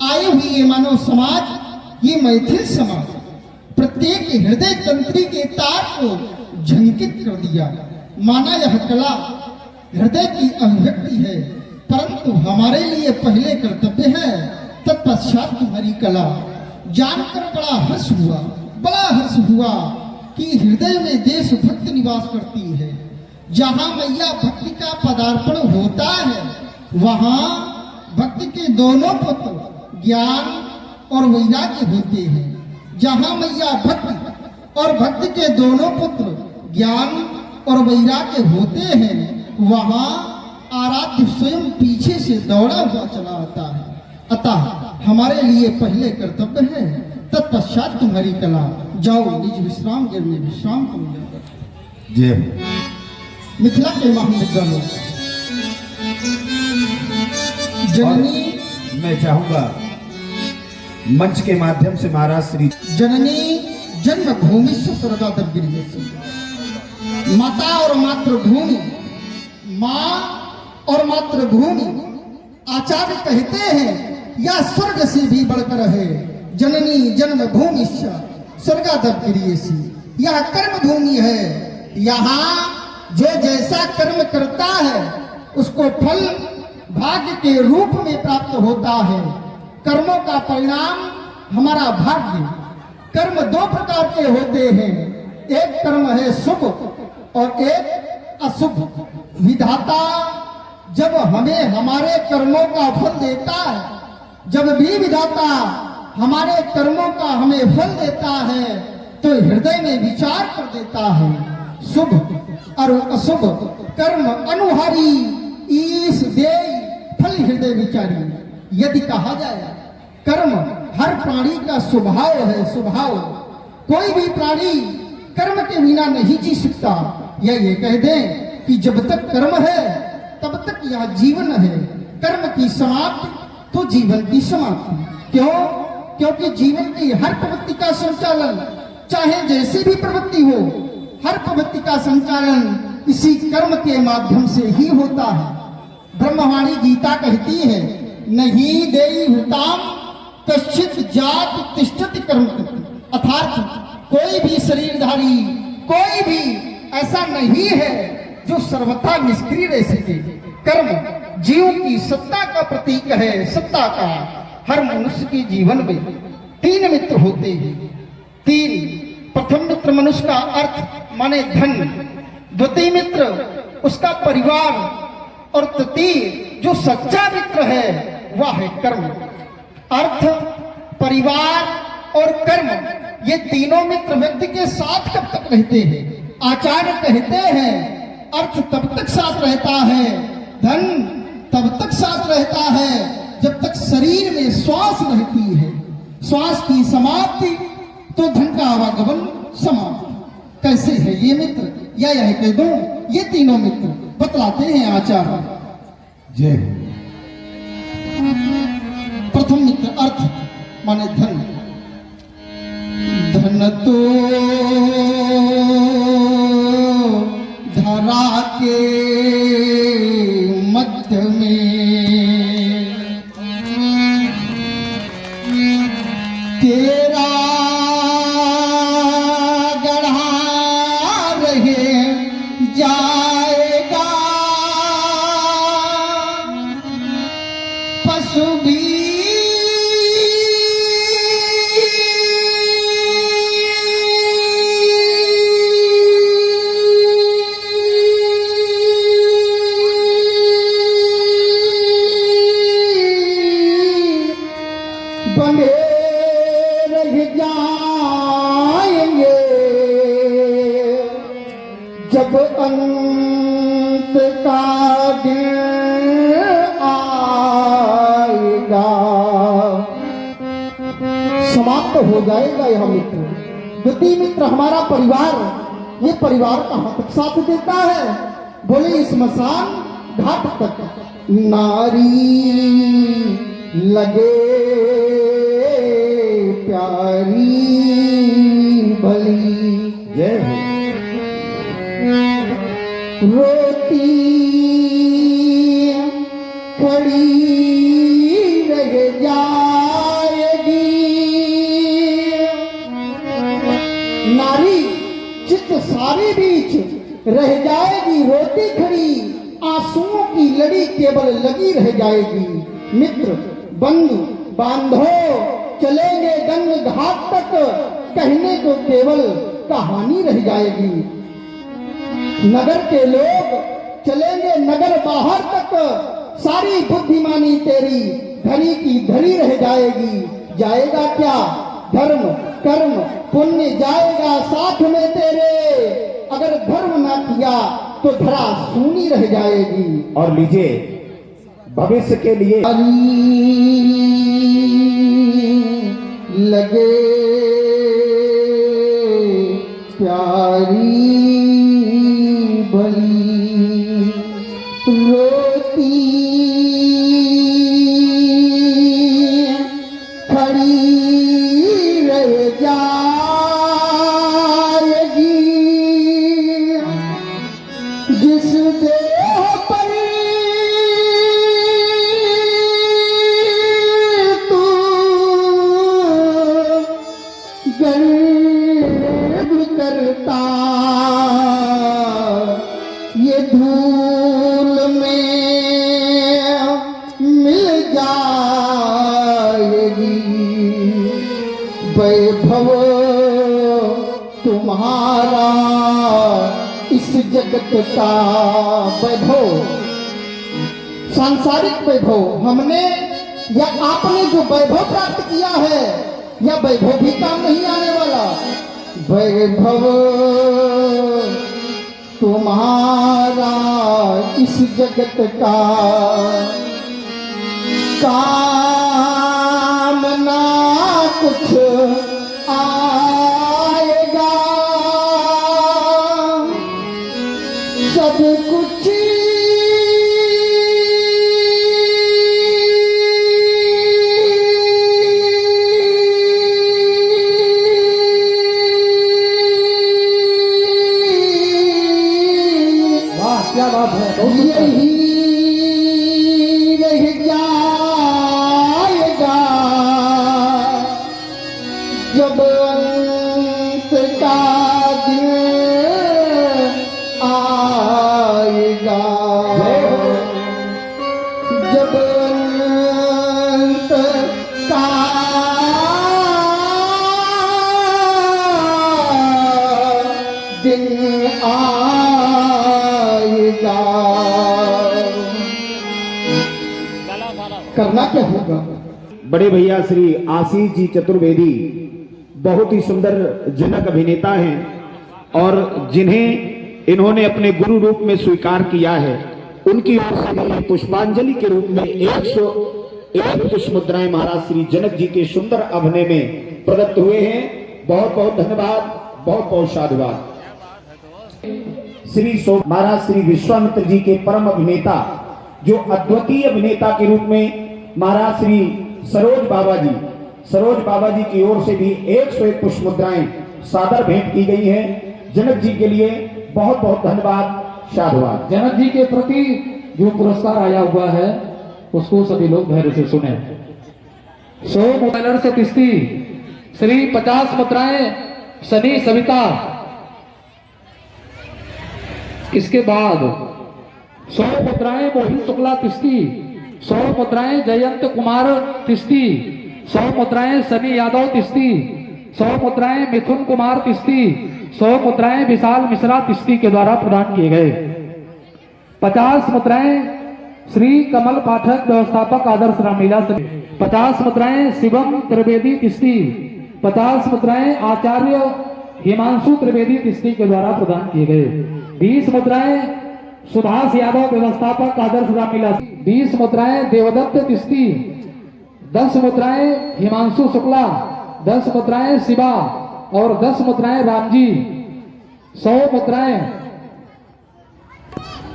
आए हुए ये मानव समाज, ये मैथिल समाज प्रत्येक हृदय तंत्री के तार को झंकित कर दिया। माना यह कला हृदय की अभिव्यक्ति है, परंतु हमारे लिए पहले कर्तव्य है, तत्पश्चात तुम्हारी कला। जानकर बड़ा हर्ष हुआ कि हृदय में देशभक्त निवास करती है। जहां मैया भक्ति का पदार्पण होता है, वहां भक्ति के दोनों पुत्र ज्ञान और वैराग्य होते हैं। जहां मैया भक्ति और भक्ति के दोनों पुत्र ज्ञान और वैराग्य होते हैं, वहां आराध्य स्वयं पीछे से दौड़ा हुआ चला आता है। अतः हमारे लिए पहले कर्तव्य है, तत्पश्चात तुम्हारी कला। जाओ निज विश्राम गृह में विश्राम करो। जय हो। मिथिला के महाविद्यालय जननी, मैं चाहूंगा मंच के माध्यम से महाराज श्री जननी जन्मभूमि स्वर्गादगिरी, माता और मातृभूमि, माँ और मातृभूमि आचार्य कहते हैं यह स्वर्ग से भी बढ़कर है। जननी जन्मभूमि स्वर्गादगिरी, यह कर्म भूमि है। यहाँ जो जैसा कर्म करता है उसको फल भाग्य के रूप में प्राप्त होता है। कर्मों का परिणाम हमारा भाग्य। कर्म दो प्रकार के होते हैं, एक कर्म है शुभ और एक अशुभ। विधाता जब हमें हमारे कर्मों का फल देता है, जब भी विधाता हमारे कर्मों का हमें फल देता है, तो हृदय में विचार कर देता है। शुभ और अशुभ कर्म अनुहारी ईश दे फल हृदय विचारी। यदि कहा जाए कर्म हर प्राणी का स्वभाव है, स्वभाव कोई भी प्राणी कर्म के बिना नहीं जी सकता। या ये कह दें कि जब तक कर्म है तब तक यह जीवन है। कर्म की समाप्ति तो जीवन की समाप्ति। क्यों? क्योंकि जीवन की हर प्रवृत्ति का संचालन, चाहे जैसी भी प्रवृत्ति हो, हर प्रवृत्ति का संचालन इसी कर्म के माध्यम से ही होता है। ब्रह्मवाणी गीता कहती है, नहीं देई हुताम कश्चित जात तिष्ठति कर्म कृति। अर्थात कोई भी शरीरधारी, कोई भी ऐसा नहीं है जो सर्वथा निष्क्रिय रह सके। कर्म जीव की सत्ता का प्रतीक है, सत्ता का। हर मनुष्य के जीवन में तीन मित्र होते हैं। तीन, प्रथम मित्र मनुष्य का अर्थ माने धन, द्वितीय मित्र उसका परिवार, और तृतीय जो सच्चा मित्र है वह है कर्म। अर्थ, परिवार और कर्म, ये तीनों मित्र व्यक्ति के साथ कब तक रहते हैं? आचार्य कहते हैं अर्थ तब तक साथ रहता है, धन तब तक साथ रहता है जब तक शरीर में श्वास रहती है। श्वास की समाप्ति तो धन का आवागमन समाप्त। कैसे है ये मित्र? या यह कह दो ये तीनों मित्र बतलाते हैं आचार्य। जय। प्रथम मित्र अर्थ माने धन। धन तो धरा के मध्य में तेरा गढ़ा रहे जाएगा, पशु भी बने रह जाएंगे जब अंत का दिन आएगा। समाप्त हो जाएगा यह मित्र। द्वितीय मित्र हमारा परिवार, ये परिवार कहाँ तक साथ देता है? बोले स्मशान घाट तक। नारी लगे प्यारी भली, जय हो। रोती पड़ी रह जाए रह जाएगी रोती खड़ी, आंसुओं की लड़ी केवल लगी रह जाएगी। मित्र बंधु बांधो चलेंगे गंग घाट तक, कहने को केवल कहानी रह जाएगी। नगर के लोग चलेंगे नगर बाहर तक, सारी बुद्धिमानी तेरी धरी की धरी रह जाएगी। जाएगा क्या धर्म कर्म पुण्य जाएगा साथ में तेरे, अगर धर्म ना किया तो धरा सूनी रह जाएगी। और लीजिए भविष्य के लिए लगे प्यारी भली रोती खड़ी रह जाएगी। जिस देह पर तू गर्व करता, ये धूल में मिल जाएगी। वैभव तुम्हारा इस जगत का वैभव, सांसारिक वैभव हमने या आपने जो वैभव प्राप्त किया है, या वैभव भी काम नहीं आने वाला। वैभव तुम्हारा इस जगत का काम ना कुछ आएगा, सब कुछ क्या बात है, बहुत यही रह जाएगा जब अंत का दिन आएगा। जब अंत का दिन आएगा, करना क्या होगा। बड़े भैया श्री आशीष जी चतुर्वेदी बहुत ही सुंदर जनक अभिनेता हैं, और जिन्हें इन्होंने अपने गुरु रूप में स्वीकार किया है, उनकी ओर से भी पुष्पांजलि के रूप में 101 पुष्प मुद्राएं महाराज श्री जनक जी के सुंदर अभिनय में प्रदत्त हुए हैं। बहुत बहुत धन्यवाद, बहुत बहुत साधुवाद। श्री महाराज श्री विश्वामित्र जी के परम अभिनेता, जो अद्वितीय अभिनेता के रूप में महाराज श्री सरोज बाबा जी की ओर से भी 101 पुष्प मुद्राएं सादर भेंट की गई हैं। जनक जी के लिए बहुत बहुत धन्यवाद, साधुवाद। जनक जी के प्रति जो पुरस्कार आया हुआ है उसको सभी लोग धैर्य से सुने। 100 मोबाइलर से तिस्ती श्री 50 मुद्राएं शनि सविता। इसके बाद 100 मुद्राएं मोहित शुक्ला तिस्ती, 100 मुद्राएं जयंत कुमार तिस्ती, 100 मुद्राएं सनी यादव तिस्ती, 100 मुद्राएं मिथुन कुमार तिस्ती, 100 मुद्राएं विशाल मिश्रा तिस्ती के द्वारा प्रदान किए गए। 50 मुद्राएं श्री कमल पाठक व्यवस्थापक आदर्श रामलीला, 50 मुद्राएं शिवम त्रिवेदी तिस्ती, 50 मुद्राएं आचार्य हिमांशु त्रिवेदी तिस्ती के द्वारा प्रदान किए गए। 20 मुद्राएं सुभाष यादव व्यवस्थापक आदर्श रामलीला, 20 मुद्राएं देवदत्त तिस्ती, 10 मुद्राएं हिमांशु शुक्ला, 10 मुद्राएं शिवा और 10 मुद्राएं रामजी, 100 मुद्राएं